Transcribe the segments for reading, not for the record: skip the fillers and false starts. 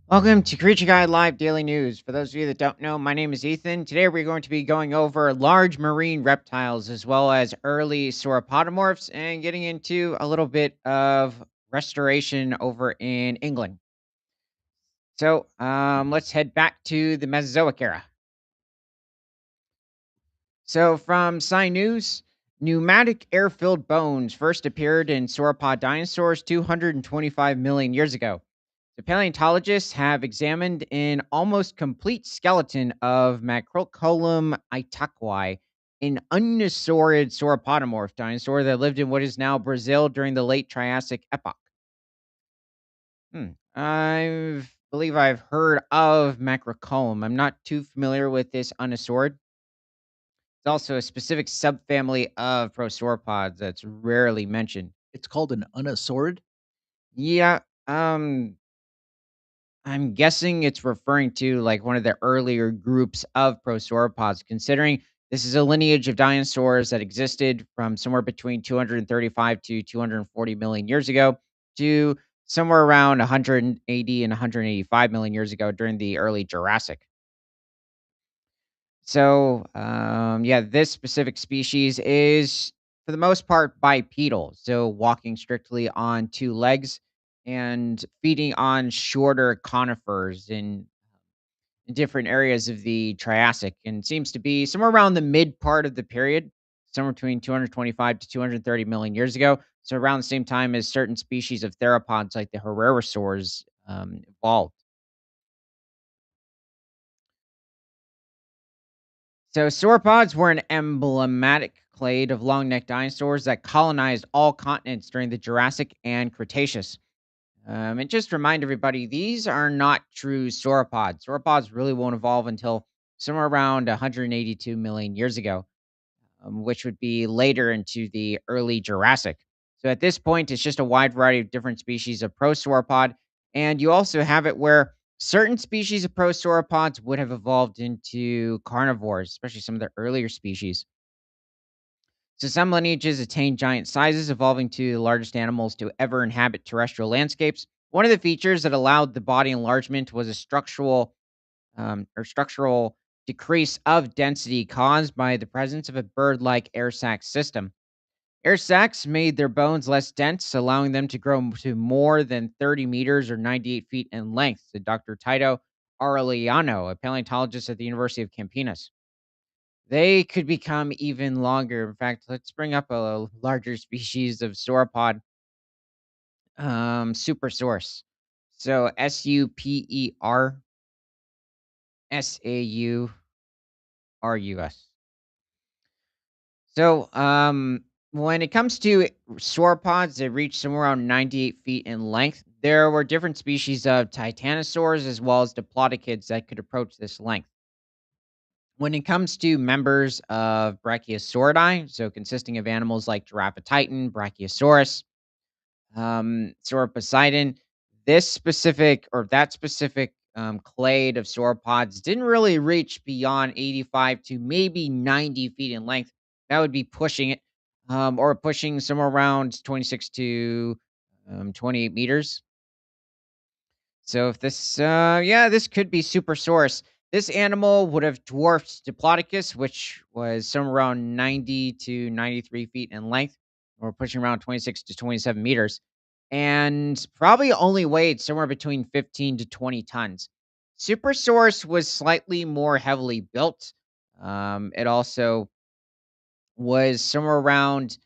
Welcome to Creature Guide Live Daily News. For those of you that don't know, my name is Ethan. Today we're going to be going over large marine reptiles as well as early sauropodomorphs and getting into a little bit of restoration over in England. Let's head back to the Mesozoic era. So, from Sci News, pneumatic air filled bones first appeared in sauropod dinosaurs 225 million years ago. The paleontologists have examined an almost complete skeleton of Macrocolum itaqui, an unisaurid sauropodomorph dinosaur that lived in what is now Brazil during the late Triassic epoch. I believe I've heard of Macrocolum. I'm not too familiar with this unisaurid. It's also a specific subfamily of prosauropods that's rarely mentioned. It's called an unisaurid? Yeah, I'm guessing it's referring to like one of the earlier groups of prosauropods, considering this is a lineage of dinosaurs that existed from somewhere between 235 to 240 million years ago to somewhere around 180 and 185 million years ago during the early Jurassic. Yeah, this specific species is for the most part bipedal, so walking strictly on two legs and feeding on shorter conifers in different areas of the Triassic and seems to be somewhere around the mid part of the period, somewhere between 225 to 230 million years ago. So around the same time as certain species of theropods like the Herrerasaurs evolved. So sauropods were an emblematic clade of long-necked dinosaurs that colonized all continents during the Jurassic and Cretaceous. And just to remind everybody, these are not true sauropods. Sauropods really won't evolve until somewhere around 182 million years ago, which would be later into the early Jurassic. So at this point, it's just a wide variety of different species of prosauropod. And you also have it where certain species of prosauropods would have evolved into carnivores, especially some of the earlier species. So some lineages attain giant sizes, evolving to the largest animals to ever inhabit terrestrial landscapes. One of the features that allowed the body enlargement was a structural decrease of density caused by the presence of a bird-like air sac system. Air sacs made their bones less dense, allowing them to grow to more than 30 meters or 98 feet in length, said Dr. Tito Aureliano, a paleontologist at the University of Campinas. They could become even longer. In fact, let's bring up a larger species of sauropod, Supersaurus. So Supersaurus. When it comes to sauropods, they reach somewhere around 98 feet in length. There were different species of titanosaurs as well as diplodocids that could approach this length. When it comes to members of Brachiosauridae, so consisting of animals like Giraffatitan, Brachiosaurus, Sauroposeidon, this specific or that specific clade of sauropods didn't really reach beyond 85 to maybe 90 feet in length. That would be pushing it, or pushing somewhere around 26 to 28 meters. So if this, yeah, this could be Supersaurus. This animal would have dwarfed Diplodocus, which was somewhere around 90 to 93 feet in length, or pushing around 26 to 27 meters, and probably only weighed somewhere between 15 to 20 tons. Supersaurus was slightly more heavily built. It also was somewhere around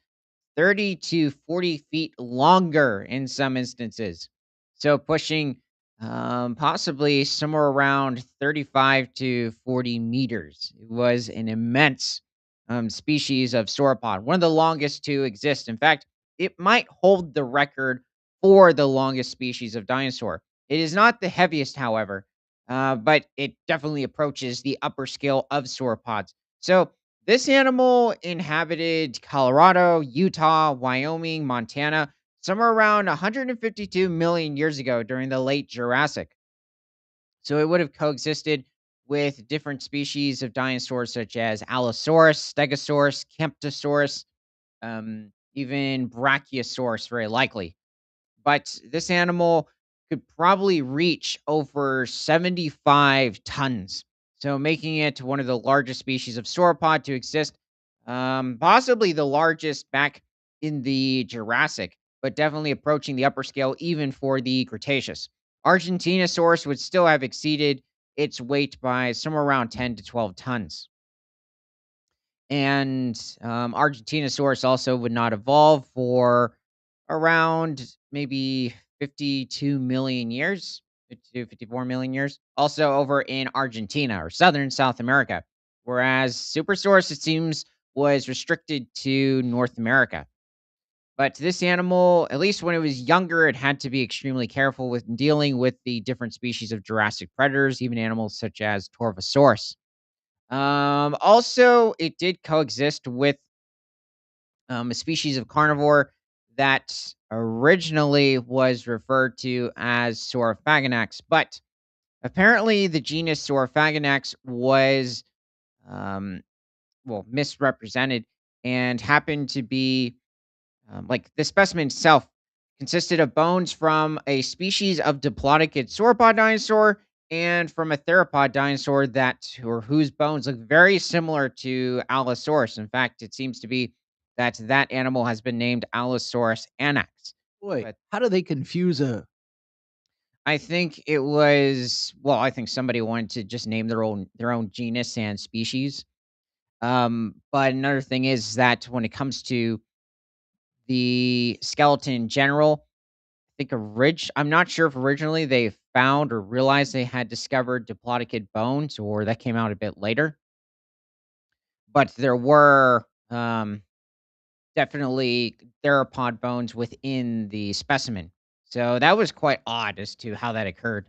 30 to 40 feet longer in some instances. So pushing possibly somewhere around 35 to 40 meters. It was an immense species of sauropod, one of the longest to exist. In fact, it might hold the record for the longest species of dinosaur. It is not the heaviest, however, but it definitely approaches the upper scale of sauropods. So this animal inhabited Colorado, Utah, Wyoming, Montana, somewhere around 152 million years ago during the late Jurassic. So it would have coexisted with different species of dinosaurs such as Allosaurus, Stegosaurus, Camptosaurus, even Brachiosaurus, very likely. But this animal could probably reach over 75 tons. So making it one of the largest species of sauropod to exist, possibly the largest back in the Jurassic, but definitely approaching the upper scale even for the Cretaceous. Argentinosaurus would still have exceeded its weight by somewhere around 10 to 12 tons. And Argentinosaurus also would not evolve for around maybe 52 million years, 52, 54 million years. Also over in Argentina or southern South America, whereas Supersaurus, it seems, was restricted to North America. But this animal, at least when it was younger, it had to be extremely careful with dealing with the different species of Jurassic predators, even animals such as Torvosaurus. Also, it did coexist with a species of carnivore that originally was referred to as Saurophaganax, but apparently the genus Saurophaganax was um, misrepresented and happened to be like the specimen itself consisted of bones from a species of diplodocid sauropod dinosaur and from a theropod dinosaur that or whose bones look very similar to Allosaurus. In fact, it seems to be that that animal has been named Allosaurus annex. Boy, But how do they confuse a I think it was I think somebody wanted to just name their own genus and species. But another thing is that when it comes to the skeleton in general, think I'm not sure if originally they found or realized they had discovered diplodocid bones or that came out a bit later, but there were, definitely theropod bones within the specimen. So that was quite odd as to how that occurred.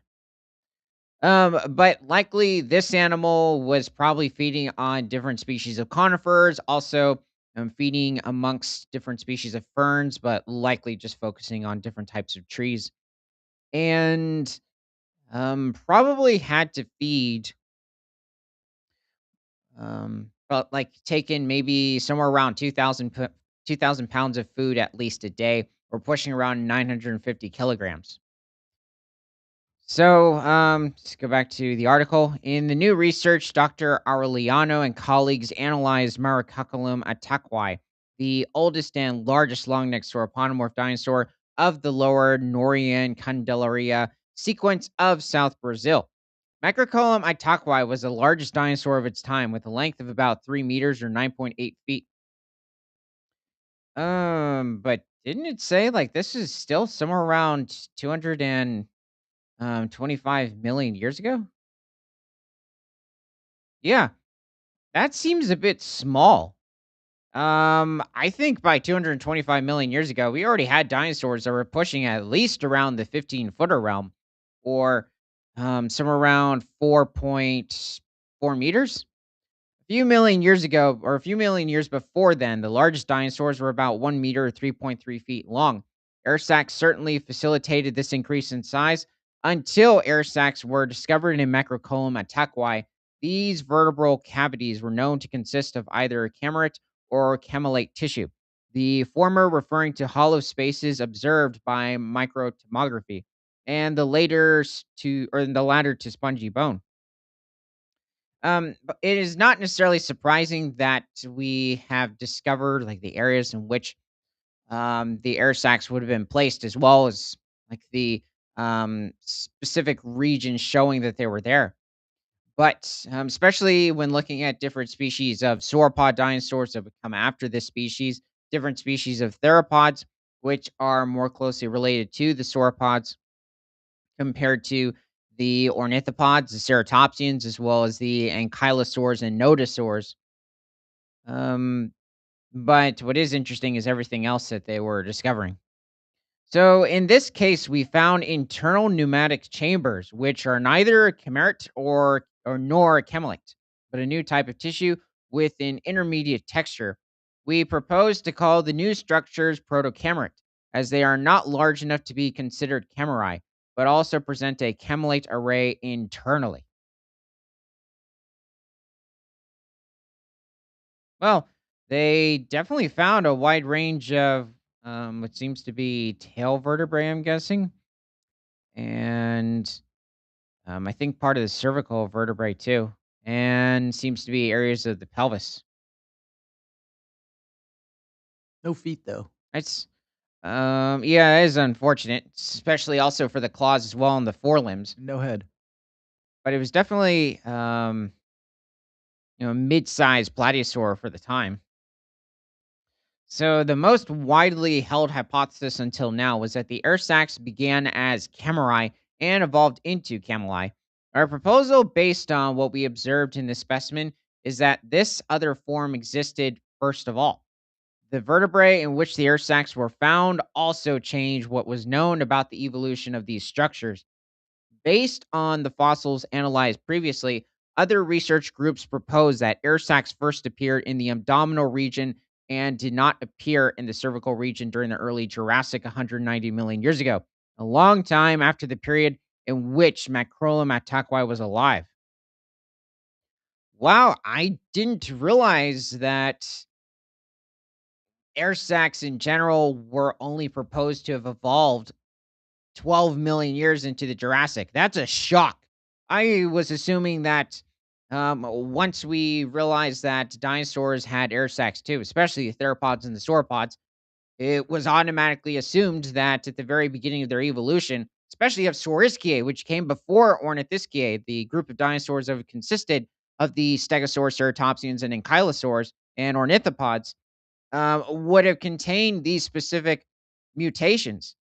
But likely this animal was probably feeding on different species of conifers, also, feeding amongst different species of ferns, but likely just focusing on different types of trees. And probably had to feed, but like taking maybe somewhere around 2,000 pounds of food at least a day, or pushing around 950 kilograms. So, let's go back to the article. In the new research, Dr. Aureliano and colleagues analyzed Maracuculum attaqui, the oldest and largest long-necked sauropodomorph dinosaur of the lower Norian Candelaria sequence of South Brazil. Microcolum itaqui was the largest dinosaur of its time with a length of about 3 meters or 9.8 feet. But didn't it say like this is still somewhere around 200 and 25 million years ago? Yeah, that seems a bit small. I think by 225 million years ago, we already had dinosaurs that were pushing at least around the 15-footer realm, or somewhere around 4.4 meters. Few million years ago, or a few million years before then, the largest dinosaurs were about 1 meter or 3.3 feet long. Air sacs certainly facilitated this increase in size until air sacs were discovered in Macrocolum attaqui. These vertebral cavities were known to consist of either camerate or camellate tissue, the former referring to hollow spaces observed by microtomography, and the latter to spongy bone. But it is not necessarily surprising that we have discovered like the areas in which the air sacs would have been placed, as well as like the specific regions showing that they were there. But especially when looking at different species of sauropod dinosaurs that would come after this species, different species of theropods, which are more closely related to the sauropods compared to the ornithopods, the ceratopsians, as well as the ankylosaurs and nodosaurs. Um, but what is interesting is everything else that they were discovering. So in this case, we found internal pneumatic chambers, which are neither camerate or nor camellate, but a new type of tissue with an intermediate texture. We propose to call the new structures protocamerate, as they are not large enough to be considered cameri, but also present a camellate array internally. Well, they definitely found a wide range of what seems to be tail vertebrae, I'm guessing. and I think part of the cervical vertebrae too, and seems to be areas of the pelvis. No feet, though. It's yeah, it is unfortunate, especially also for the claws as well and the forelimbs. No head. But it was definitely mid-sized plateosaur for the time. So the most widely held hypothesis until now was that the air sacs began as cameri and evolved into camelai. Our proposal, based on what we observed in this specimen, is that this other form existed first of all. The vertebrae in which the air sacs were found also changed what was known about the evolution of these structures. Based on the fossils analyzed previously, other research groups propose that air sacs first appeared in the abdominal region and did not appear in the cervical region during the early Jurassic 190 million years ago, a long time after the period in which Macrolomataquai was alive. Wow, I didn't realize that air sacs in general were only proposed to have evolved 12 million years into the Jurassic. That's a shock. I was assuming that once we realized that dinosaurs had air sacs too, especially the theropods and the sauropods, it was automatically assumed that at the very beginning of their evolution, especially of Saurischiae, which came before Ornithischiae, the group of dinosaurs that consisted of the Stegosaurs, Ceratopsians, and Ankylosaurs and ornithopods, would have contained these specific mutations,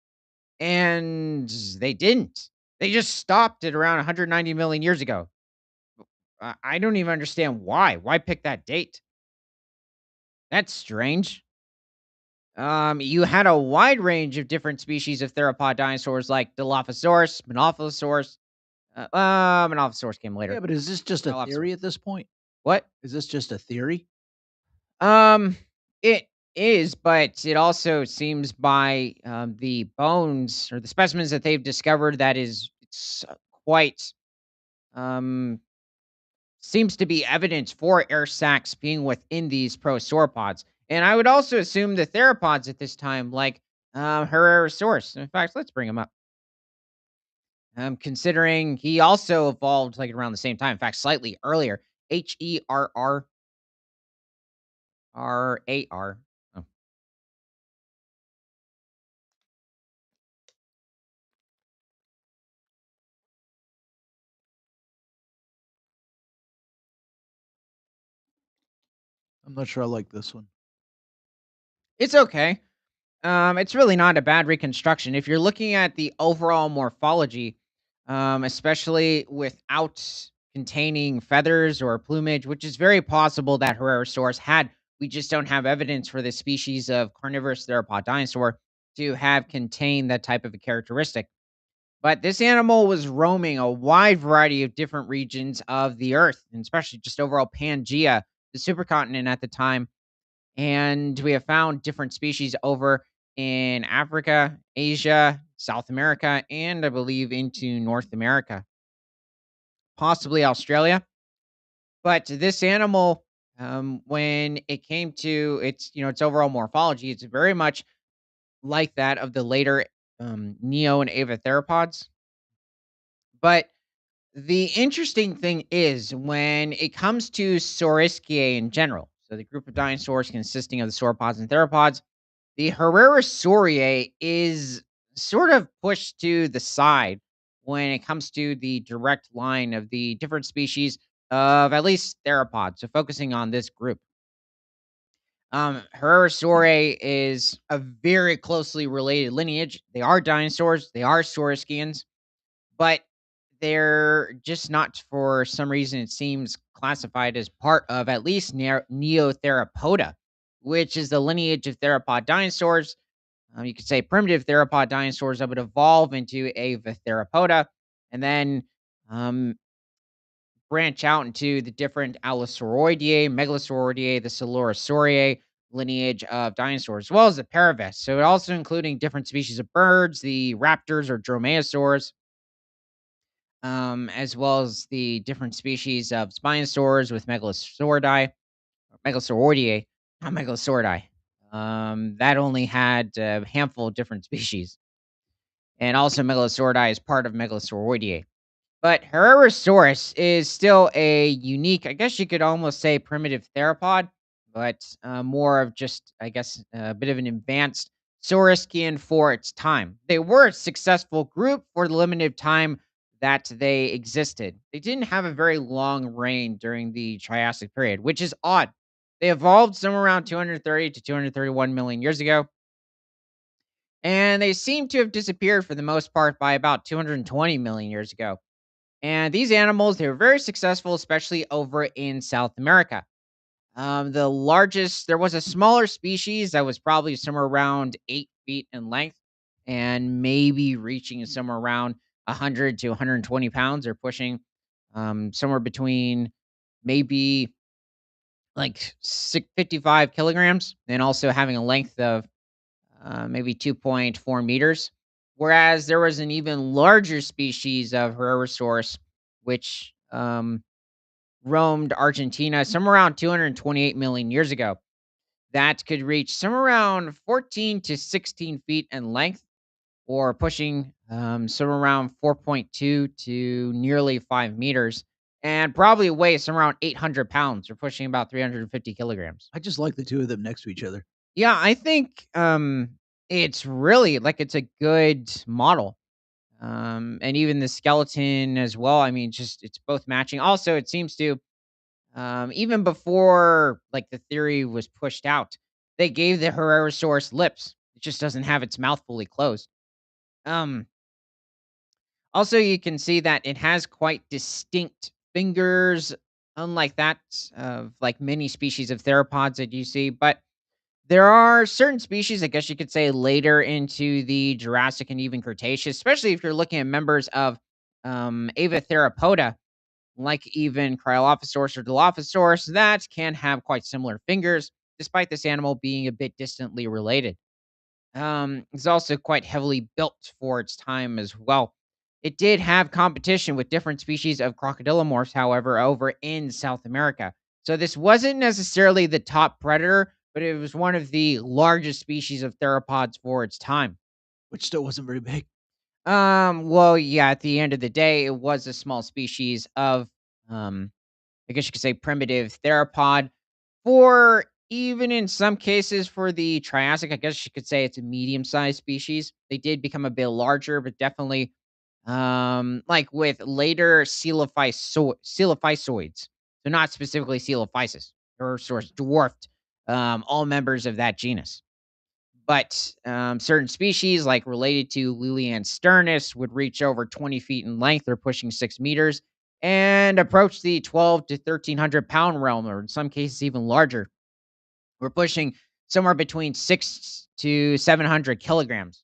and they didn't. They just stopped at around 190 million years ago. I don't even understand why. Why pick that date? That's strange. You had a wide range of different species of theropod dinosaurs like Dilophosaurus, Monophosaurus. Monophosaurus came later. Yeah, but is this just a Dilophosaurus. theory at this point? What? Is this just a theory? Um, it is, but it also seems by the bones or the specimens that they've discovered that is it's quite um seems to be evidence for air sacs being within these prosauropods. And I would also assume the theropods at this time, like Herrerasaurus. In fact, let's bring him up. Considering he also evolved like around the same time. In fact, slightly earlier. Herrar. Oh, I'm not sure I like this one. it's okay. It's really not a bad reconstruction. If you're looking at the overall morphology, especially without containing feathers or plumage, which is very possible that Herrerasaurus had. We just don't have evidence for this species of carnivorous theropod dinosaur to have contained that type of a characteristic. But this animal was roaming a wide variety of different regions of the Earth, and especially just overall Pangea, the supercontinent at the time, and we have found different species over in Africa, Asia, South America, and I believe into North America, possibly Australia. But this animal, when it came to its overall morphology, it's very much like that of the later Neo and Ava theropods. But the interesting thing is when it comes to Saurischiae in general, so the group of dinosaurs consisting of the sauropods and theropods, the Herrerasauridae is sort of pushed to the side when it comes to the direct line of the different species of at least theropods. So focusing on this group. Herrerasauridae is a very closely related lineage. They are dinosaurs, they are saurischians, but they're just not, for some reason, it seems, classified as part of at least Neotheropoda, which is the lineage of theropod dinosaurs. You could say primitive theropod dinosaurs that would evolve into Avitheropoda and then um, branch out into the different Allosauridae, Megalosauridae, the Coelurosauridae lineage of dinosaurs, as well as the Paraves. So, it also including different species of birds, the raptors or dromaeosaurs, as well as the different species of spinosaurs with Megalosauridae, not Megalosauridae. That only had a handful of different species. and also Megalosauridae is part of Megalosauroideae. But Herrerasaurus is still a unique, I guess you could almost say primitive theropod, but more of just, I guess, a bit of an advanced saurischian for its time. They were a successful group for the limited time that they existed. They didn't have a very long reign during the Triassic period, which is odd. They evolved somewhere around 230 to 231 million years ago, and they seem to have disappeared for the most part by about 220 million years ago. And these animals, they were very successful, especially over in South America. There was a smaller species that was probably somewhere around 8 feet in length and maybe reaching somewhere around 100 to 120 pounds or pushing somewhere between maybe like 55 kilograms and also having a length of maybe 2.4 meters. Whereas there was an even larger species of Herrerasaurus, which roamed Argentina somewhere around 228 million years ago. That could reach somewhere around 14 to 16 feet in length, or pushing somewhere around 4.2 to nearly 5 meters, and probably weigh somewhere around 800 pounds, or pushing about 350 kilograms. I just like the 2 of them next to each other. Yeah, I think it's really like it's a good model. And even the skeleton as well. I mean, just it's both matching. Also, it seems to even before like the theory was pushed out, they gave the Herrerasaurus lips. It just doesn't have its mouth fully closed. Um, Also, you can see that it has quite distinct fingers, unlike that of like many species of theropods that you see. But there are certain species, I guess you could say, later into the Jurassic and even Cretaceous, especially if you're looking at members of Avatheropoda, like even Cryolophosaurus or Dilophosaurus, that can have quite similar fingers, despite this animal being a bit distantly related. It's also quite heavily built for its time as well. It did have competition with different species of crocodilomorphs, however, over in South America. So this wasn't necessarily the top predator, but it was one of the largest species of theropods for its time. Which still wasn't very big. Well, yeah, at the end of the day, it was a small species of, um, I guess you could say primitive theropod. For even in some cases for the Triassic, I guess you could say it's a medium-sized species. They did become a bit larger, but definitely, like with later coelophysoids. So not specifically coelophysis, or sort of dwarfed all members of that genus. But certain species, like related to Lilian sternus, would reach over 20 feet in length or pushing 6 meters and approach the 12 to 1300 pound realm, or in some cases, even larger. We're pushing somewhere between 6 to 700 kilograms.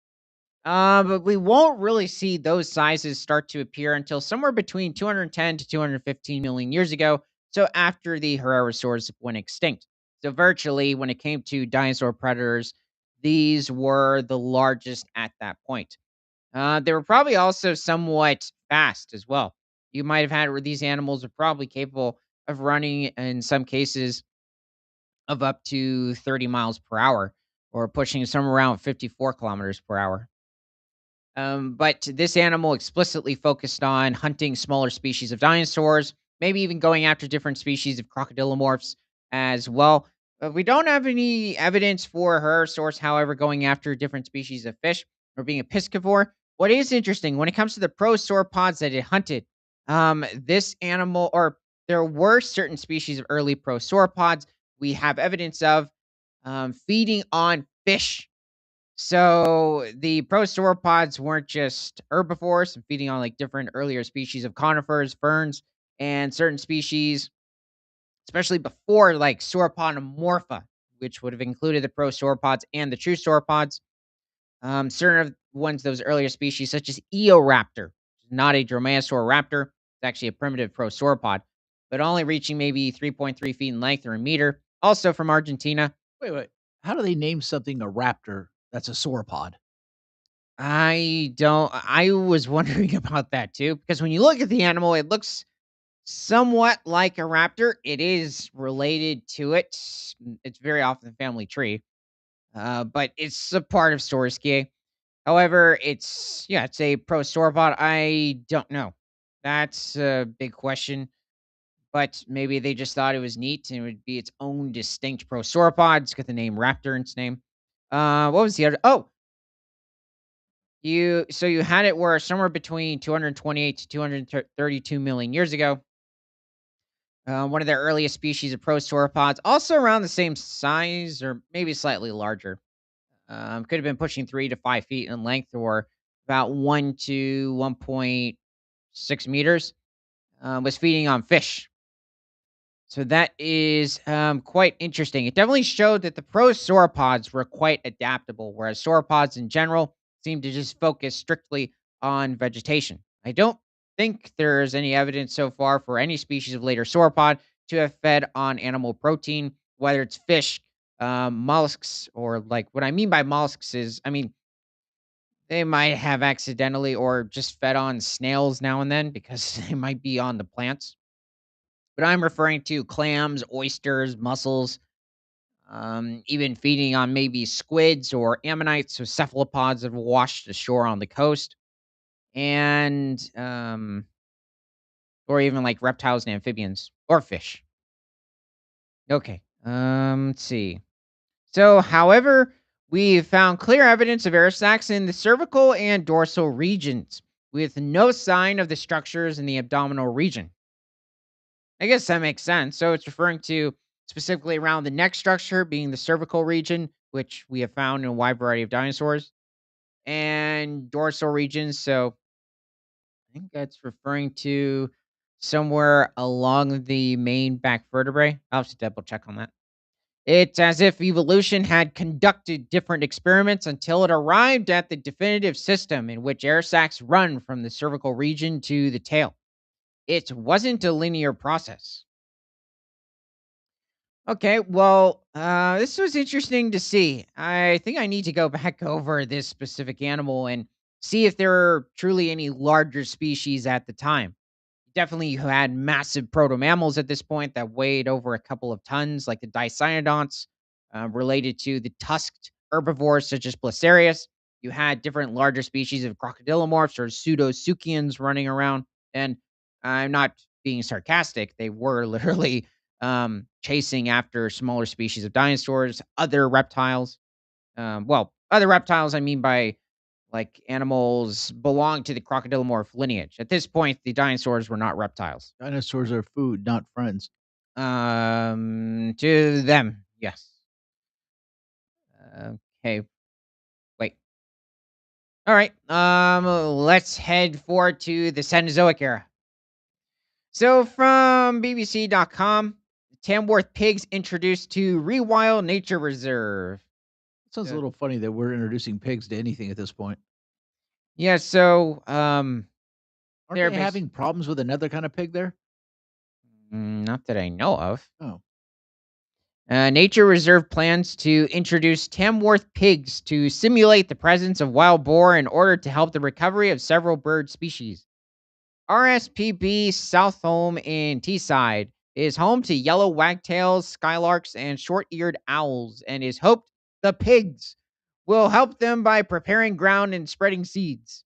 But we won't really see those sizes start to appear until somewhere between 210 to 215 million years ago. So after the Herrerasaurs went extinct. So virtually, when it came to dinosaur predators, these were the largest at that point. They were probably also somewhat fast as well. You might have had where these animals are probably capable of running in some cases of up to 30 miles per hour, or pushing somewhere around 54 kilometers per hour. But this animal explicitly focused on hunting smaller species of dinosaurs, maybe even going after different species of crocodilomorphs as well. We don't have any evidence for her source, however, going after different species of fish or being a piscivore. What is interesting when it comes to the prosauropods that it hunted, this animal, or there were certain species of early prosauropods we have evidence of feeding on fish. So the prosauropods weren't just herbivores and feeding on like different earlier species of conifers, ferns, and certain species, especially before like sauropodomorpha, which would have included the prosauropods and the true sauropods. Certain of ones, those earlier species, such as Eoraptor, not a dromaeosaur raptor, it's actually a primitive prosauropod, but only reaching maybe 3.3 feet in length or a meter. Also from Argentina. Wait. How do they name something a raptor that's a sauropod? I was wondering about that too, because when you look at the animal, it looks somewhat like a raptor. It is related to it. It's very often the family tree, but it's a part of Saurischia. However, it's a prosauropod. I don't know. That's a big question, but maybe they just thought it was neat and it would be its own distinct prosauropod. It's got the name Raptor in its name. What was the other? Oh, you had it where somewhere between 228 to 232 million years ago, one of the earliest species of prosauropods, also around the same size or maybe slightly larger. Could have been pushing 3 to 5 feet in length, or about 1 to 1.6 meters. Was feeding on fish. So that is quite interesting. It definitely showed that the prosauropods were quite adaptable, whereas sauropods in general seem to just focus strictly on vegetation. I don't think there's any evidence so far for any species of later sauropod to have fed on animal protein, whether it's fish, mollusks, or like what I mean by mollusks is, I mean, they might have accidentally or just fed on snails now and then because they might be on the plants, but I'm referring to clams, oysters, mussels, even feeding on maybe squids or ammonites or cephalopods that have washed ashore on the coast, and or even like reptiles and amphibians or fish. Okay, let's see. So, however, we found clear evidence of air sacs in the cervical and dorsal regions, with no sign of the structures in the abdominal region. I guess that makes sense. So it's referring to specifically around the neck structure being the cervical region, which we have found in a wide variety of dinosaurs, and dorsal regions. So I think that's referring to somewhere along the main back vertebrae. I'll have to double check on that. It's as if evolution had conducted different experiments until it arrived at the definitive system in which air sacs run from the cervical region to the tail. It wasn't a linear process. Okay, well, this was interesting to see. I think I need to go back over this specific animal and see if there are truly any larger species at the time. Definitely you had massive proto mammals at this point that weighed over a couple of tons, like the Dicynodonts, related to the tusked herbivores such as Placerius. You had different larger species of crocodilomorphs or pseudosuchians running around. And I'm not being sarcastic. They were literally chasing after smaller species of dinosaurs, other reptiles. Other reptiles, I mean by like animals belong to the crocodilomorph lineage. At this point, the dinosaurs were not reptiles. Dinosaurs are food, not friends. To them, yes. Okay, wait. All right. Let's head forward to the Cenozoic era. So from BBC.com, Tamworth pigs introduced to Rewild Nature Reserve. It sounds a Uh, little funny that we're introducing pigs to anything at this point. yeah. So Aren't they're they based. having problems with another kind of pig there? Not that I know of. Oh, Nature Reserve plans to introduce Tamworth pigs to simulate the presence of wild boar in order to help the recovery of several bird species. RSPB Southholme in Teesside is home to yellow wagtails, skylarks, and short eared owls, and is hoped the pigs will help them by preparing ground and spreading seeds.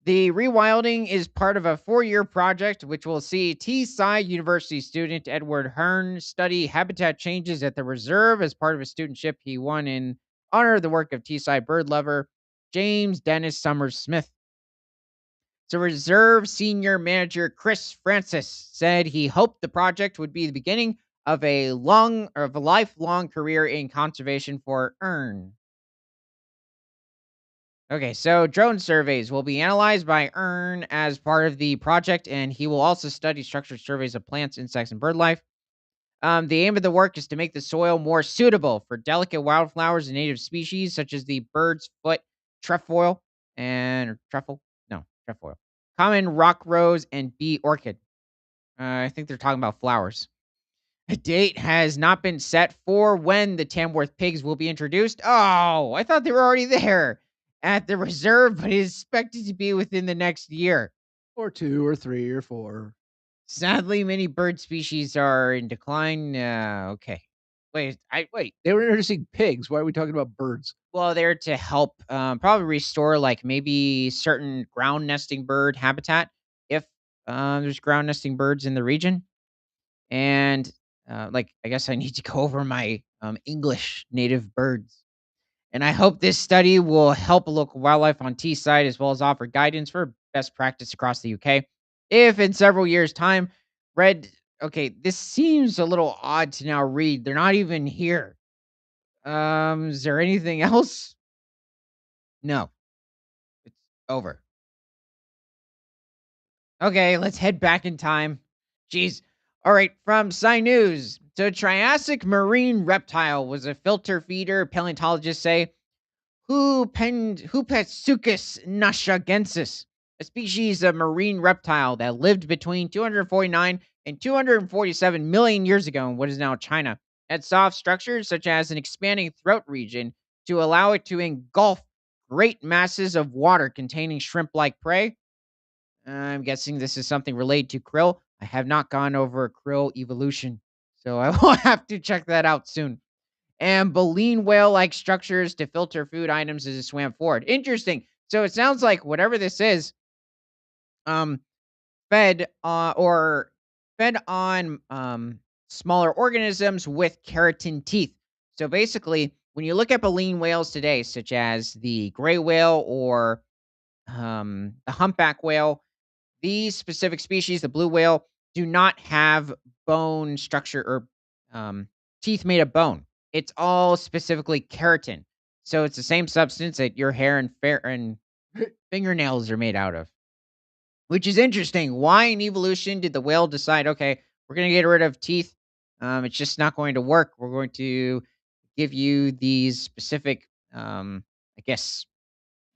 The rewilding is part of a 4-year project which will see Teesside University student Edward Hearn study habitat changes at the reserve as part of a studentship he won in honor of the work of Teesside bird lover James Dennis Summers Smith. So, reserve senior manager Chris Francis said he hoped the project would be the beginning of a lifelong career in conservation for Earn. Okay, so drone surveys will be analyzed by Earn as part of the project, and he will also study structured surveys of plants, insects, and bird life. The aim of the work is to make the soil more suitable for delicate wildflowers and native species such as the bird's foot trefoil and or truffle, no trefoil, common rock rose, and bee orchid. I think they're talking about flowers. A date has not been set for when the Tamworth pigs will be introduced. Oh, I thought they were already there at the reserve, but it is expected to be within the next year. or two, or three, or four. Sadly, many bird species are in decline. Okay. Wait, I Wait, they were introducing pigs. Why are we talking about birds? well, they're to help, probably restore, like, maybe certain ground nesting bird habitat if, there's ground nesting birds in the region, and, like, I guess I need to go over my, English native birds, and I hope this study will help local wildlife on Teesside as well as offer guidance for best practice across the UK. If in several years' time, red okay, this seems a little odd to now read, they're not even here. Is there anything else? No, it's over. Okay, let's head back in time. Jeez. All right, from Sci News. So, Triassic marine reptile was a filter feeder, paleontologists say. Hupetsuchus nashagensis, a species of marine reptile that lived between 249 and 247 million years ago in what is now China. Had soft structures such as an expanding throat region to allow it to engulf great masses of water containing shrimp like prey. I'm guessing this is something related to krill. I have not gone over krill evolution, so I will have to check that out soon. And baleen whale like structures to filter food items as it swam forward. Interesting. So it sounds like whatever this is, um, fed or fed on smaller organisms with keratin teeth. So basically, when you look at baleen whales today, such as the gray whale or the humpback whale, these specific species, the blue whale, do not have bone structure or teeth made of bone. It's all specifically keratin. So it's the same substance that your hair and fingernails are made out of, which is interesting. Why in evolution did the whale decide, okay, we're going to get rid of teeth? It's just not going to work. We're going to give you these specific, I guess,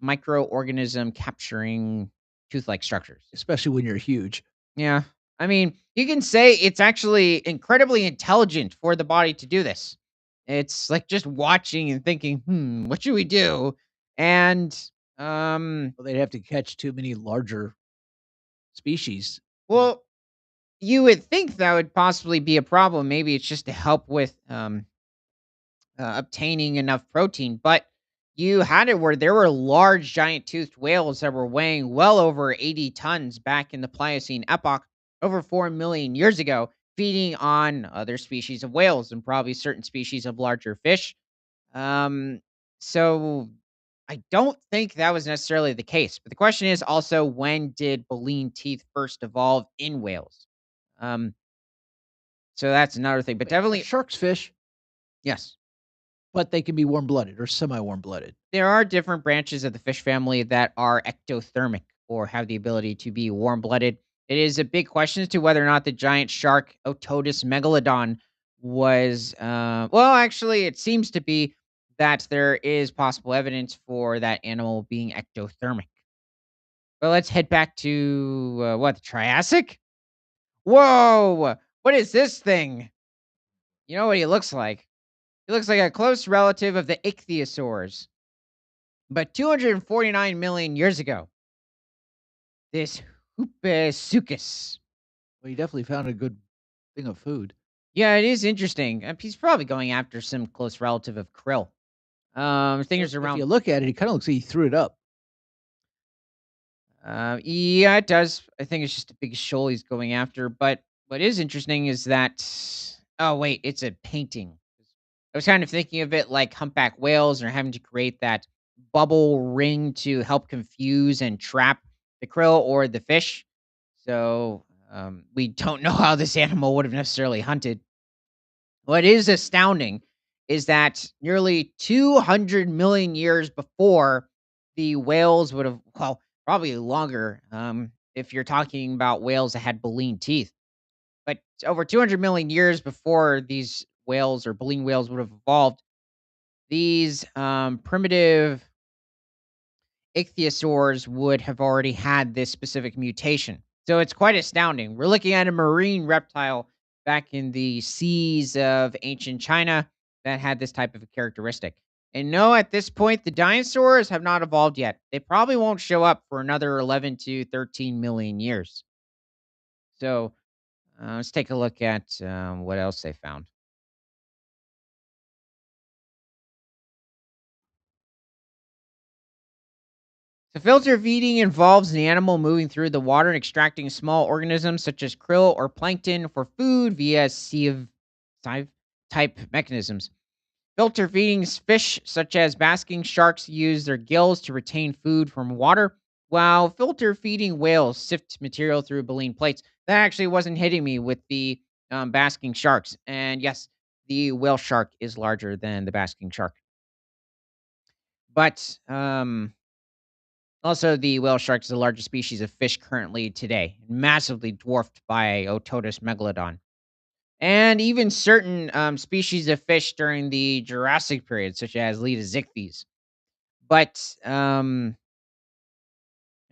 microorganism capturing tooth like structures. Especially when you're huge. Yeah. I mean, you can say it's actually incredibly intelligent for the body to do this. It's like just watching and thinking, what should we do? And, um, Well, they'd have to catch too many larger species. well, you would think that would possibly be a problem. Maybe it's just to help with obtaining enough protein. But you had it where there were large, giant toothed whales that were weighing well over 80 tons back in the Pliocene epoch, over 4 million years ago, feeding on other species of whales and probably certain species of larger fish. Um, so I don't think that was necessarily the case. But the question is also, when did baleen teeth first evolve in whales? Um, so that's another thing. But Wait, are definitely, sharks fish? yes. But they can be warm-blooded or semi-warm-blooded. There are different branches of the fish family that are ectothermic or have the ability to be warm blooded. It is a big question as to whether or not the giant shark Otodus megalodon was, well, actually, it seems to be that there is possible evidence for that animal being ectothermic. But let's head back to what, the Triassic? Whoa! What is this thing? You know what he looks like? He looks like a close relative of the ichthyosaurs. But 249 million years ago, this Hupesukis. Well, you definitely found a good thing of food. Yeah, it is interesting. He's probably going after some close relative of krill. I think Well, there's if around. you look at it, it kinda looks like he threw it up. Yeah, it does. I think it's just a big shoal he's going after. But what is interesting is that. Oh wait, it's a painting. I was kind of thinking of it like humpback whales are having to create that bubble ring to help confuse and trap the krill or the fish. So we don't know how this animal would have necessarily hunted. What is astounding is that nearly 200 million years before the whales would have, well, probably longer, if you're talking about whales that had baleen teeth, but over 200 million years before these whales or baleen whales would have evolved, these primitive ichthyosaurs would have already had this specific mutation. So it's quite astounding. We're looking at a marine reptile back in the seas of ancient China that had this type of a characteristic. And no, at this point, the dinosaurs have not evolved yet. They probably won't show up for another 11 to 13 million years. So let's take a look at what else they found. So filter feeding involves the animal moving through the water and extracting small organisms such as krill or plankton for food via sieve type mechanisms. Filter feeding fish such as basking sharks use their gills to retain food from water, while filter feeding whales sift material through baleen plates. That actually wasn't hitting me with the basking sharks. And yes, the whale shark is larger than the basking shark. But also, the whale shark is the largest species of fish currently today, massively dwarfed by Ototus megalodon. And even certain species of fish during the Jurassic period, such as Letozichthyes. But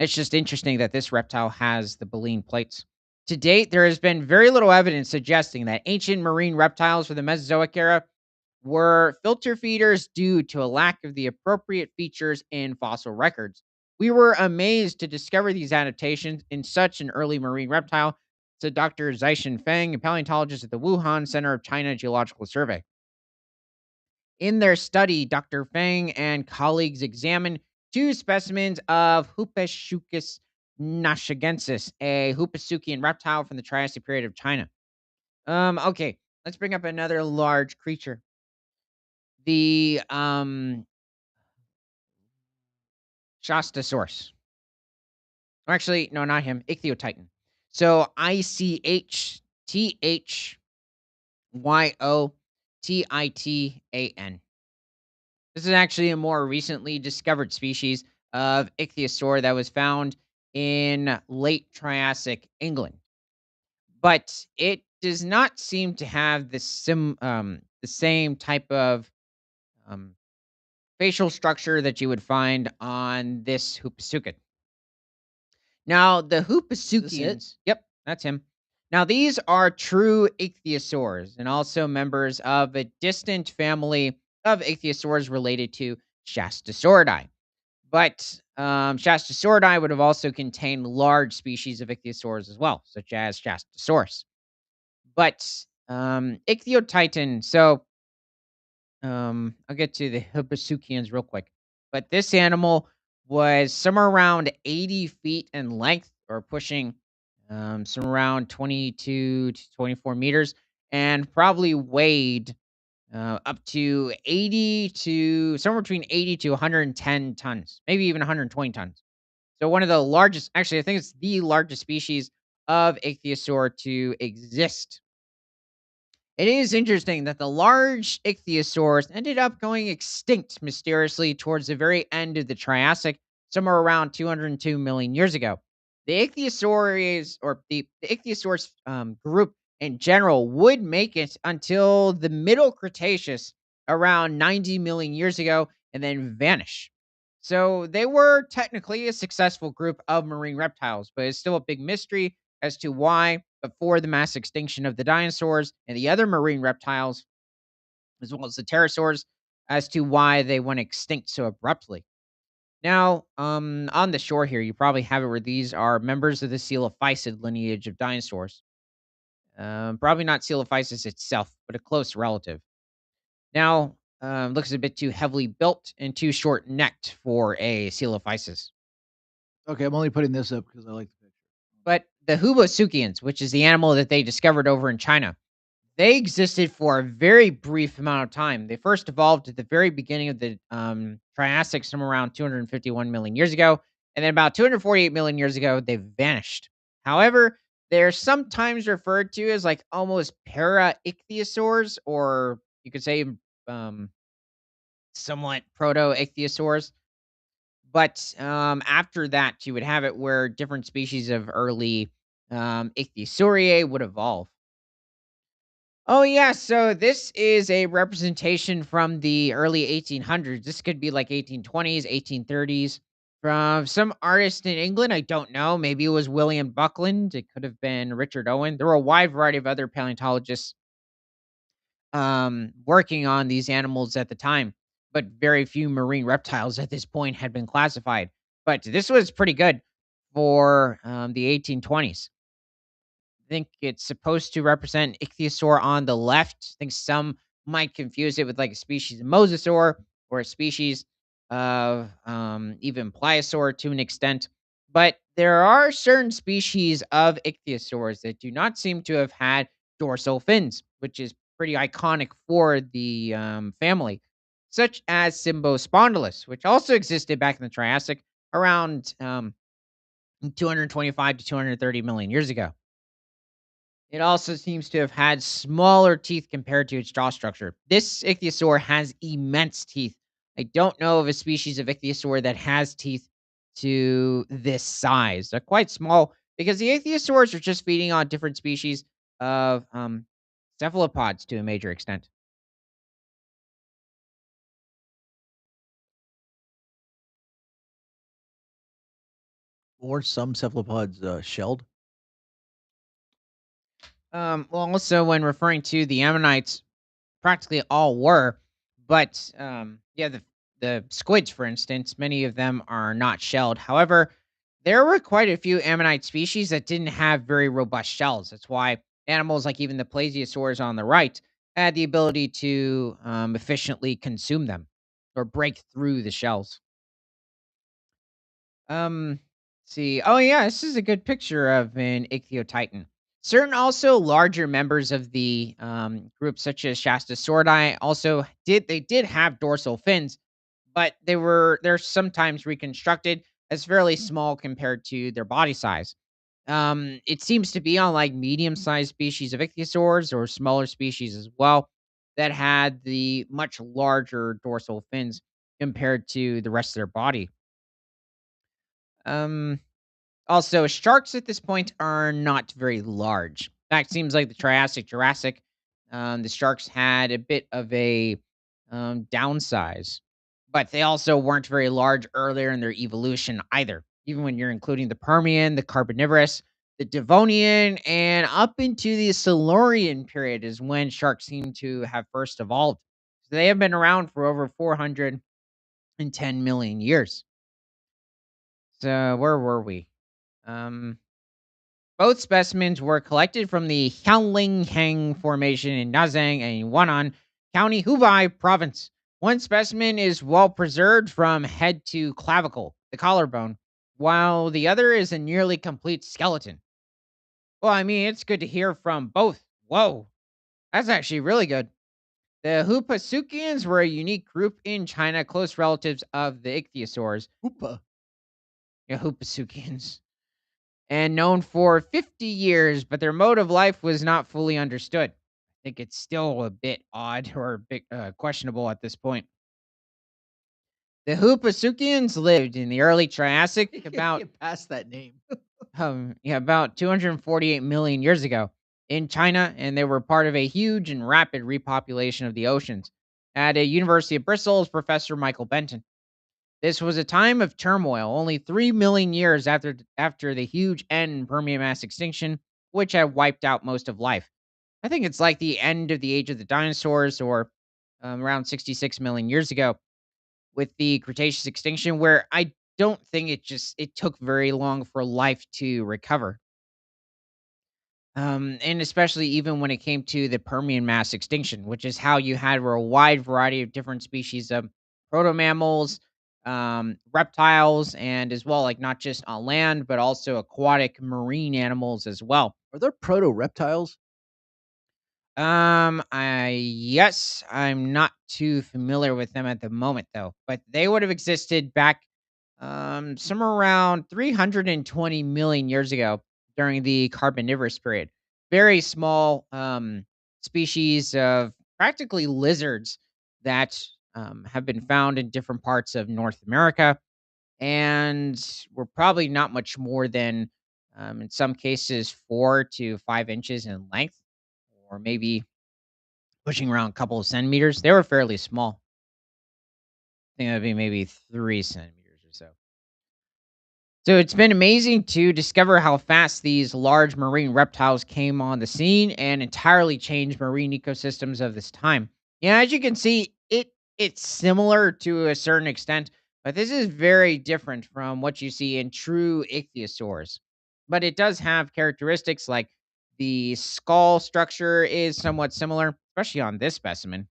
it's just interesting that this reptile has the baleen plates. To date, there has been very little evidence suggesting that ancient marine reptiles from the Mesozoic era were filter feeders due to a lack of the appropriate features in fossil records. We were amazed to discover these adaptations in such an early marine reptile, said Dr. Zhaixin Feng, a paleontologist at the Wuhan Center of China Geological Survey. In their study, Dr. Feng and colleagues examined two specimens of Hupeshuchus nashigensis, a Hupasuchian reptile from the Triassic period of China. Okay, let's bring up another large creature. The Shastasaurus. Or actually, no, not him. Ichthyotitan. So Ichthyotitan. This is actually a more recently discovered species of ichthyosaur that was found in late Triassic England, but it does not seem to have the same type of um, facial structure that you would find on this Hupasuchid. Now, the Is this it? Hupasuchians, yep, that's him. Now, these are true ichthyosaurs and also members of a distant family of ichthyosaurs related to Shastasauridae. But Shastasauridae would have also contained large species of ichthyosaurs as well, such as Shastasaurus. But Ichthyotitan, so I'll get to the Hibisukians real quick. But this animal was somewhere around 80 feet in length, or pushing some around 22 to 24 meters, and probably weighed up to 80 to somewhere between 80 to 110 tons, maybe even 120 tons. So one of the largest, actually, I think it's the largest species of ichthyosaur to exist. It is interesting that the large ichthyosaurs ended up going extinct mysteriously towards the very end of the Triassic, somewhere around 202 million years ago. The ichthyosaurs, or the ichthyosaurs group in general, would make it until the Middle Cretaceous, around 90 million years ago, and then vanish. So they were technically a successful group of marine reptiles, but it's still a big mystery as to why, before the mass extinction of the dinosaurs and the other marine reptiles, as well as the pterosaurs, as to why they went extinct so abruptly. Now, on the shore here, you probably have it where these are members of the coelophysid lineage of dinosaurs. Probably not coelophysis itself, but a close relative. Now, looks a bit too heavily built and too short necked for a coelophysis. Okay, I'm only putting this up because I like the picture. But the Hubosuchians, which is the animal that they discovered over in China, they existed for a very brief amount of time. They first evolved at the very beginning of the Triassic, somewhere around 251 million years ago. And then about 248 million years ago, they vanished. However, they're sometimes referred to as like almost para ichthyosaurs, or you could say um, somewhat proto ichthyosaurs. But after that, you would have it where different species of early ichthyosauridae would evolve. Oh, yeah, so this is a representation from the early 1800s. This could be like 1820s, 1830s, from some artist in England. I don't know. Maybe it was William Buckland. It could have been Richard Owen. There were a wide variety of other paleontologists working on these animals at the time, but very few marine reptiles at this point had been classified. But this was pretty good for the 1820s. Think it's supposed to represent ichthyosaur on the left. I think some might confuse it with like a species of mosasaur or a species. of even pliosaur to an extent. But there are certain species of ichthyosaurs that do not seem to have had dorsal fins, which is pretty iconic for the family, such as Symbospondylus, which also existed back in the Triassic around 225 to 230 million years ago. It also seems to have had smaller teeth compared to its jaw structure. This ichthyosaur has immense teeth. I don't know of a species of ichthyosaur that has teeth to this size. They're quite small because the ichthyosaurs are just feeding on different species of cephalopods to a major extent. Or some cephalopods, shelled? Well, also when referring to the ammonites, practically all were, but, yeah, the squids, for instance, many of them are not shelled. However, there were quite a few ammonite species that didn't have very robust shells. That's why animals like even the plesiosaurs on the right had the ability to, efficiently consume them or break through the shells. See. Oh, yeah, this is a good picture of an ichthyotitan. Certain also larger members of the group, such as Shastasauridae, also did have dorsal fins, but they're sometimes reconstructed as fairly small compared to their body size. It seems to be on like medium-sized species of ichthyosaurs or smaller species as well that had the much larger dorsal fins compared to the rest of their body. Um, Also, sharks at this point are not very large. In fact, seems like the Triassic, Jurassic, the sharks had a bit of a downsize, but they also weren't very large earlier in their evolution either. Even when you're including the Permian, the Carboniferous, the Devonian, and up into the Silurian period is when sharks seem to have first evolved. So they have been around for over 410 million years. So where were we? Um, Both specimens were collected from the Hang Formation in Nazang and Wannan County, Hubei Province. One specimen is well preserved from head to clavicle, the collarbone, while the other is a nearly complete skeleton. Well, I mean, it's good to hear from both. Whoa, that's actually really good. The Hupasukians were a unique group in China, close relatives of the ichthyosaurs. Hoopa. Yeah, Hupasukians. And known for 50 years, but their mode of life was not fully understood. I think it's still a bit odd or a bit questionable at this point. The Hupasukians lived in the early Triassic, You can't about get past that name. about 248 million years ago, in China, and they were part of a huge and rapid repopulation of the oceans. At a University of Bristol's Professor Michael Benton. This was a time of turmoil, only 3 million years after the huge end in Permian mass extinction, which had wiped out most of life. I think it's like the end of the age of the dinosaurs, or around 66 million years ago, with the Cretaceous extinction, where I don't think it took very long for life to recover. And especially even when it came to the Permian mass extinction, which is how you had a wide variety of different species of proto mammals, reptiles, and as well, like not just on land, but also aquatic marine animals as well. Are there proto-reptiles? I yes, I'm not too familiar with them at the moment though, but they would have existed back somewhere around 320 million years ago during the Carboniferous period. Very small species of practically lizards that have been found in different parts of North America, and were probably not much more than in some cases 4 to 5 inches in length, or maybe pushing around a couple of centimeters. They were fairly small. I think that'd be maybe 3 centimeters or so. So it's been amazing to discover how fast these large marine reptiles came on the scene and entirely changed marine ecosystems of this time. Yeah, as you can see, it's similar to a certain extent, but this is very different from what you see in true ichthyosaurs. But it does have characteristics like the skull structure is somewhat similar, especially on this specimen.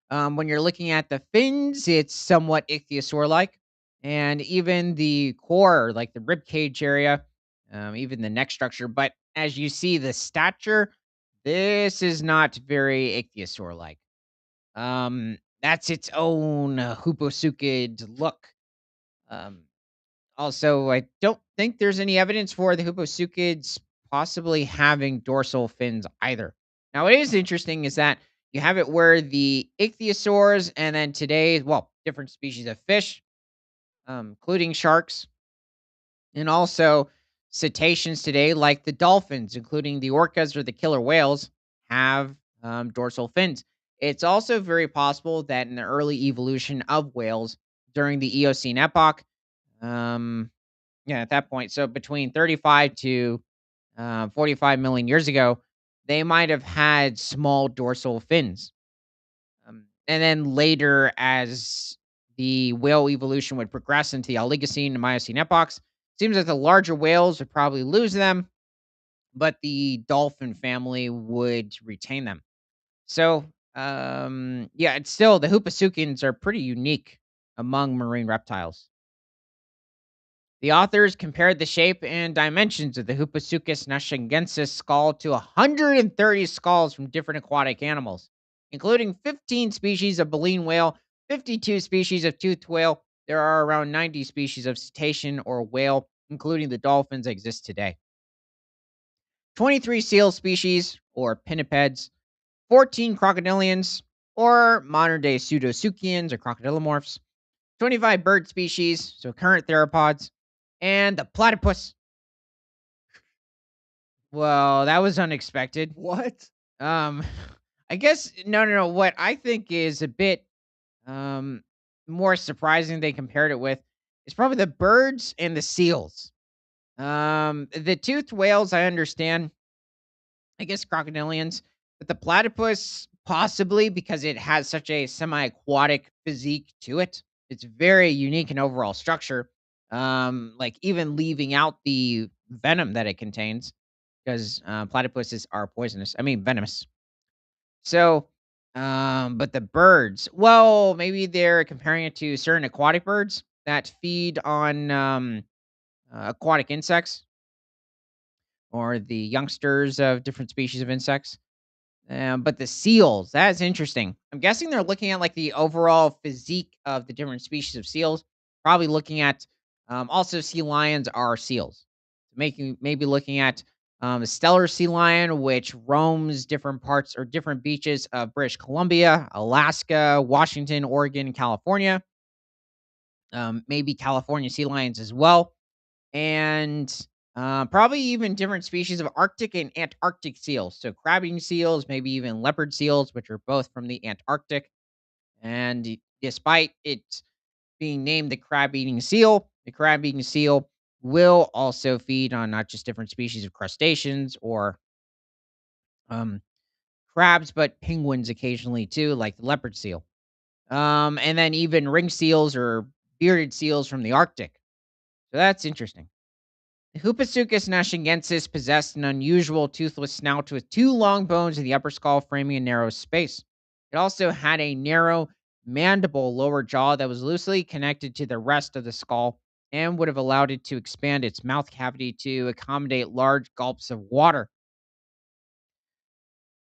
When you're looking at the fins, it's somewhat ichthyosaur-like, and even the core, like the rib cage area, even the neck structure. But as you see, the stature, this is not very ichthyosaur-like. That's its own Hooposuchid look. Um, Also, I don't think there's any evidence for the Hooposuchids possibly having dorsal fins either. Now, what is interesting is that you have it where the ichthyosaurs and then today, well, different species of fish, including sharks, and also cetaceans today, like the dolphins, including the orcas or the killer whales, have dorsal fins. It's also very possible that in the early evolution of whales during the Eocene epoch, um, yeah, at that point, so between 35 to 45 million years ago, they might have had small dorsal fins. And then later, as the whale evolution would progress into the Oligocene and Miocene epochs, seems like the larger whales would probably lose them, but the dolphin family would retain them. So, yeah, it's still the Hoopasuchians are pretty unique among marine reptiles. The authors compared the shape and dimensions of the Hooposuchus nashengensis skull to 130 skulls from different aquatic animals, including 15 species of baleen whale, 52 species of toothed whale. There are around 90 species of cetacean or whale, including the dolphins that exist today. 23 seal species or pinnipeds, 14 crocodilians or modern day pseudosuchians or crocodilomorphs, 25 bird species, so current theropods, and the platypus. Well, that was unexpected. What? Um, I guess no. What I think is a bit um more surprising they compared it with is probably the birds and the seals. The toothed whales, I understand. I guess crocodilians, but the platypus possibly because it has such a semi-aquatic physique to it. It's very unique in overall structure. Like even leaving out the venom that it contains, because platypuses are poisonous. I mean venomous. So, but the birds, well, maybe they're comparing it to certain aquatic birds that feed on aquatic insects or the youngsters of different species of insects. But the seals, that's interesting. I'm guessing they're looking at like the overall physique of the different species of seals. Probably looking at also sea lions are seals. Making maybe looking at a stellar sea lion, which roams different parts or different beaches of British Columbia, Alaska, Washington, Oregon, California. Maybe California sea lions as well, and probably even different species of Arctic and Antarctic seals. So crab-eating seals, maybe even leopard seals, which are both from the Antarctic. And despite it being named the crab-eating seal will also feed on not just different species of crustaceans or um, crabs, but penguins occasionally too, like the leopard seal. And then even ring seals or bearded seals from the Arctic. So that's interesting. Hooposuchus nashingensis possessed an unusual toothless snout with two long bones in the upper skull framing a narrow space. It also had a narrow mandible lower jaw that was loosely connected to the rest of the skull and would have allowed it to expand its mouth cavity to accommodate large gulps of water.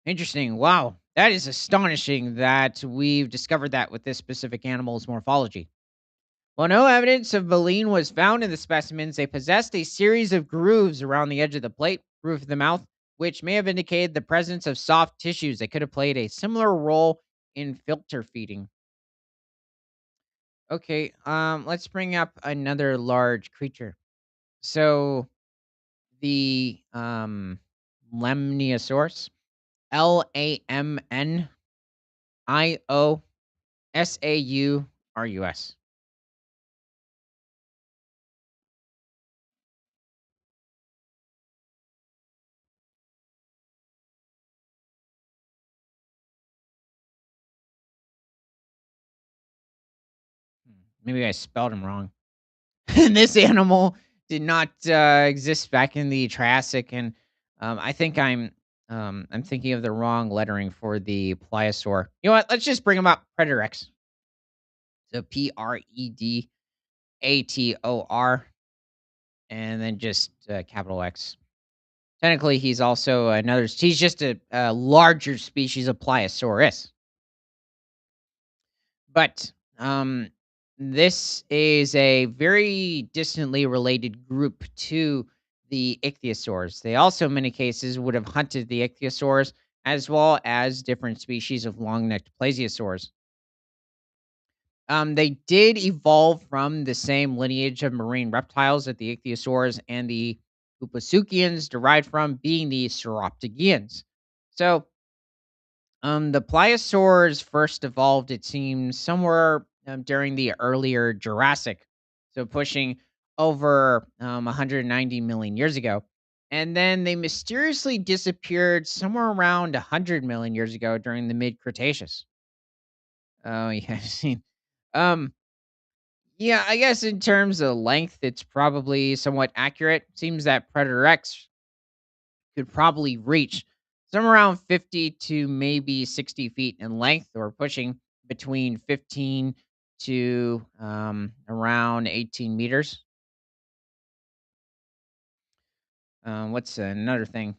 Interesting. Wow. That is astonishing that we've discovered that with this specific animal's morphology. While no evidence of baleen was found in the specimens, they possessed a series of grooves around the edge of the plate, roof of the mouth, which may have indicated the presence of soft tissues that could have played a similar role in filter feeding. Okay, let's bring up another large creature. So the Lemniosaurus, Lamniosaurus. Maybe I spelled him wrong. This animal did not exist back in the Triassic, and I think I'm I'm thinking of the wrong lettering for the pliosaur. You know what? Let's just bring him up. Predator X. So Predator, and then just capital X. Technically, he's also another. He's just a larger species of pliosaurus. But this is a very distantly related group to the ichthyosaurs. They also, in many cases, would have hunted the ichthyosaurs as well as different species of long-necked plesiosaurs. They did evolve from the same lineage of marine reptiles that the ichthyosaurs and the Upasukians derived from, being the Sauroptegians. So, the pliosaurs first evolved, it seems, somewhere during the earlier Jurassic, so pushing over 190 million years ago. And then they mysteriously disappeared somewhere around 100 million years ago during the mid Cretaceous. Oh, yeah. um, yeah, I guess in terms of length, it's probably somewhat accurate. Seems that Predator X could probably reach somewhere around 50 to maybe 60 feet in length, or pushing between 15 to around 18 meters. What's another thing?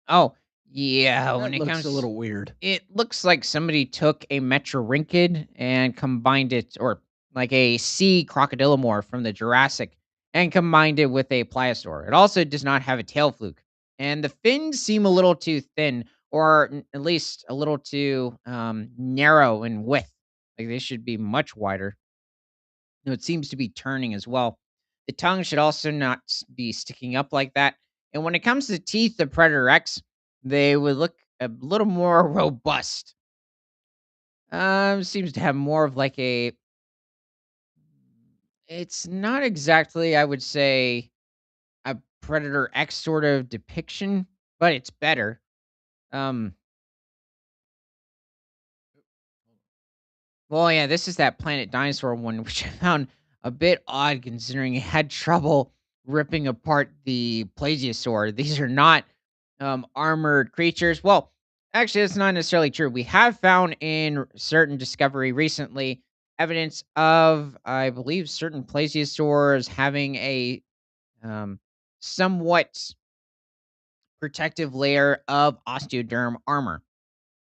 Oh, yeah, when That it looks a comes, little weird. it looks like somebody took a Metrorhynchid and combined it, or like a sea crocodilomorph from the Jurassic, and combined it with a pliosaur. It also does not have a tail fluke, and the fins seem a little too thin, or at least a little too narrow in width. Like they should be much wider. No, it seems to be turning as well. The tongue should also not be sticking up like that. And when it comes to teeth of Predator X, they would look a little more robust. Seems to have more of like a. It's not exactly, I would say, a Predator X sort of depiction, but it's better. Um, Well, yeah, this is that Planet Dinosaur one, which I found a bit odd considering it had trouble ripping apart the plesiosaur. These are not armored creatures. Well, actually, that's not necessarily true. We have found in certain discovery recently evidence of, I believe, certain plesiosaurs having a um, somewhat protective layer of osteoderm armor.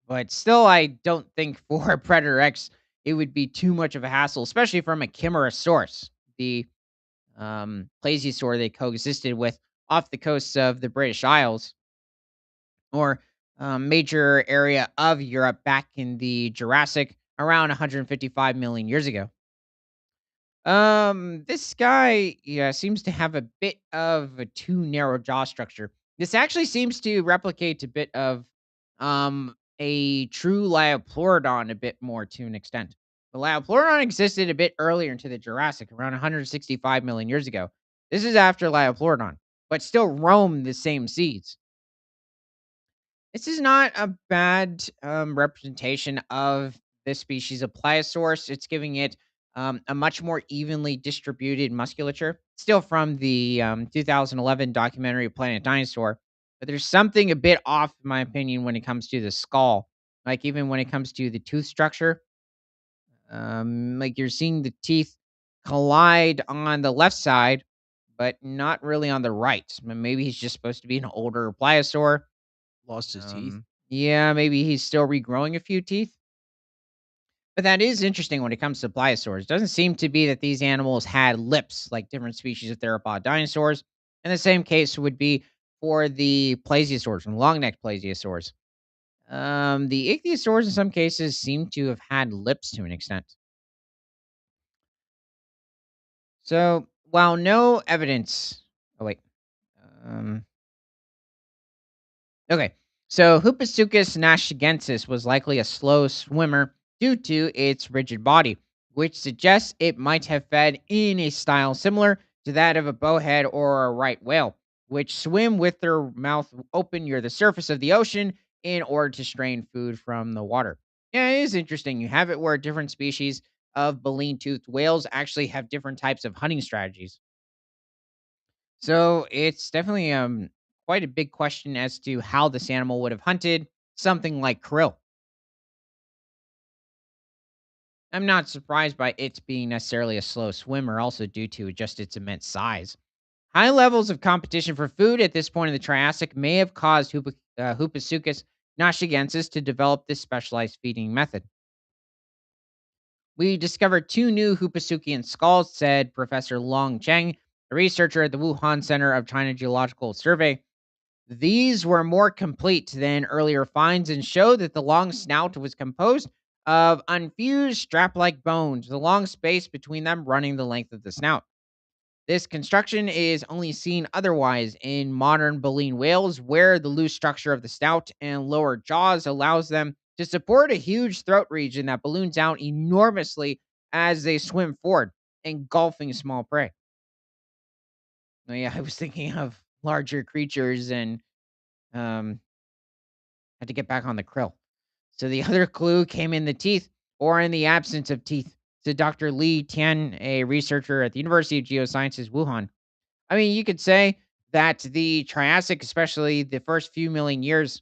But still, I don't think for Predator X it would be too much of a hassle, especially from a Chimerosaurus, the plesiosaur they coexisted with off the coasts of the British Isles, or major area of Europe back in the Jurassic around 155 million years ago. This guy, yeah, seems to have a bit of a too narrow jaw structure. This actually seems to replicate a bit of a true Liopleurodon a bit more to an extent. The Liopleurodon existed a bit earlier into the Jurassic, around 165 million years ago. This is after Liopleurodon, but still roamed the same seas. This is not a bad representation of this species of pliosaurus. It's giving it a much more evenly distributed musculature. Still from the 2011 documentary Planet Dinosaur, but there's something a bit off, in my opinion, when it comes to the skull. Like even when it comes to the tooth structure, like you're seeing the teeth collide on the left side, but not really on the right. Maybe he's just supposed to be an older pliosaur. Lost his teeth. Yeah, maybe he's still regrowing a few teeth. But that is interesting when it comes to pliosaurs. Doesn't seem to be that these animals had lips like different species of theropod dinosaurs. And the same case would be for the plesiosaurs and long-necked plesiosaurs. The ichthyosaurs in some cases seem to have had lips to an extent. So while no evidence, oh wait, um, okay. So Hupasuchus nashigensis was likely a slow swimmer due to its rigid body, which suggests it might have fed in a style similar to that of a bowhead or a right whale, which swim with their mouth open near the surface of the ocean in order to strain food from the water. Yeah, it is interesting. You have it where different species of baleen-toothed whales actually have different types of hunting strategies. So it's definitely quite a big question as to how this animal would have hunted something like krill. I'm not surprised by it being necessarily a slow swimmer, also due to just its immense size. High levels of competition for food at this point in the Triassic may have caused Hupasuchus nashigensis to develop this specialized feeding method. We discovered two new Hupasuchian skulls, said Professor Long Cheng, a researcher at the Wuhan Center of China Geological Survey. These were more complete than earlier finds and show that the long snout was composed of unfused strap like bones, the long space between them running the length of the snout. This construction is only seen otherwise in modern baleen whales, where the loose structure of the snout and lower jaws allows them to support a huge throat region that balloons out enormously as they swim forward, engulfing small prey. Oh, yeah, I was thinking of larger creatures and um, had to get back on the krill. So the other clue came in the teeth or in the absence of teeth, said Dr. Li Tian, a researcher at the University of Geosciences, Wuhan. I mean, you could say that the Triassic, especially the first few million years,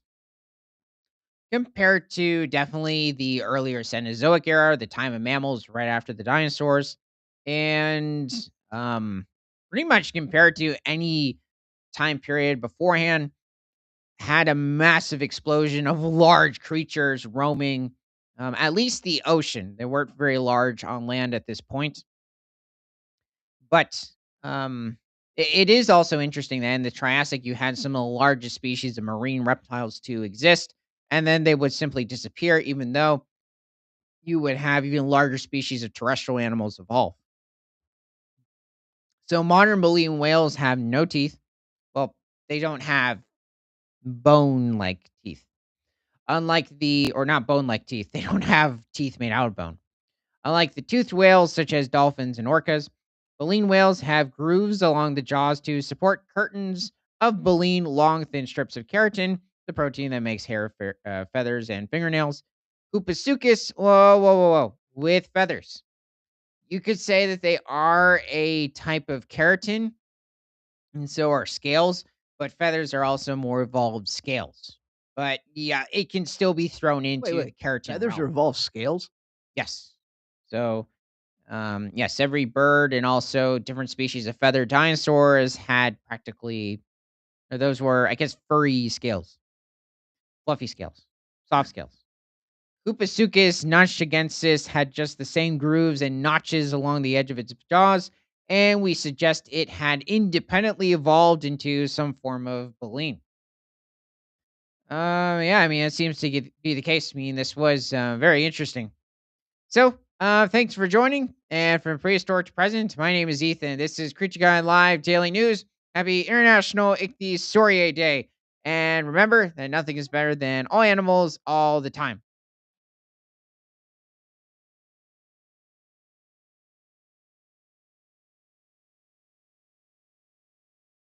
compared to definitely the earlier Cenozoic era, the time of mammals right after the dinosaurs, and um, pretty much compared to any time period beforehand, had a massive explosion of large creatures roaming at least the ocean. They weren't very large on land at this point. But, it is also interesting that in the Triassic, you had some of the largest species of marine reptiles to exist, and then they would simply disappear, even though you would have even larger species of terrestrial animals evolve. So modern baleen whales have no teeth. Well, they don't have bone-like teeth. Unlike the or not bone-like teeth, they don't have teeth made out of bone. Unlike the toothed whales, such as dolphins and orcas, baleen whales have grooves along the jaws to support curtains of baleen long, thin strips of keratin, the protein that makes hair, feathers, and fingernails. Hupasuchus, whoa, with feathers. You could say that they are a type of keratin, and so are scales, but feathers are also more evolved scales. But yeah, it can still be thrown Wait, into the wait. keratin Feathers realm. are evolved scales? Yes. So yes, every bird and also different species of feathered dinosaurs had practically, or those were, I guess, furry scales, fluffy scales, soft scales. Hupasuchus notchagensis had just the same grooves and notches along the edge of its jaws, and we suggest it had independently evolved into some form of baleen. Yeah, I mean, it seems to be the case. I mean, this was very interesting. So, thanks for joining. And from prehistoric to present, my name is Ethan. This is Creature Guy Live Daily News. Happy International Ichthyosaurier Day. And remember that nothing is better than all animals all the time.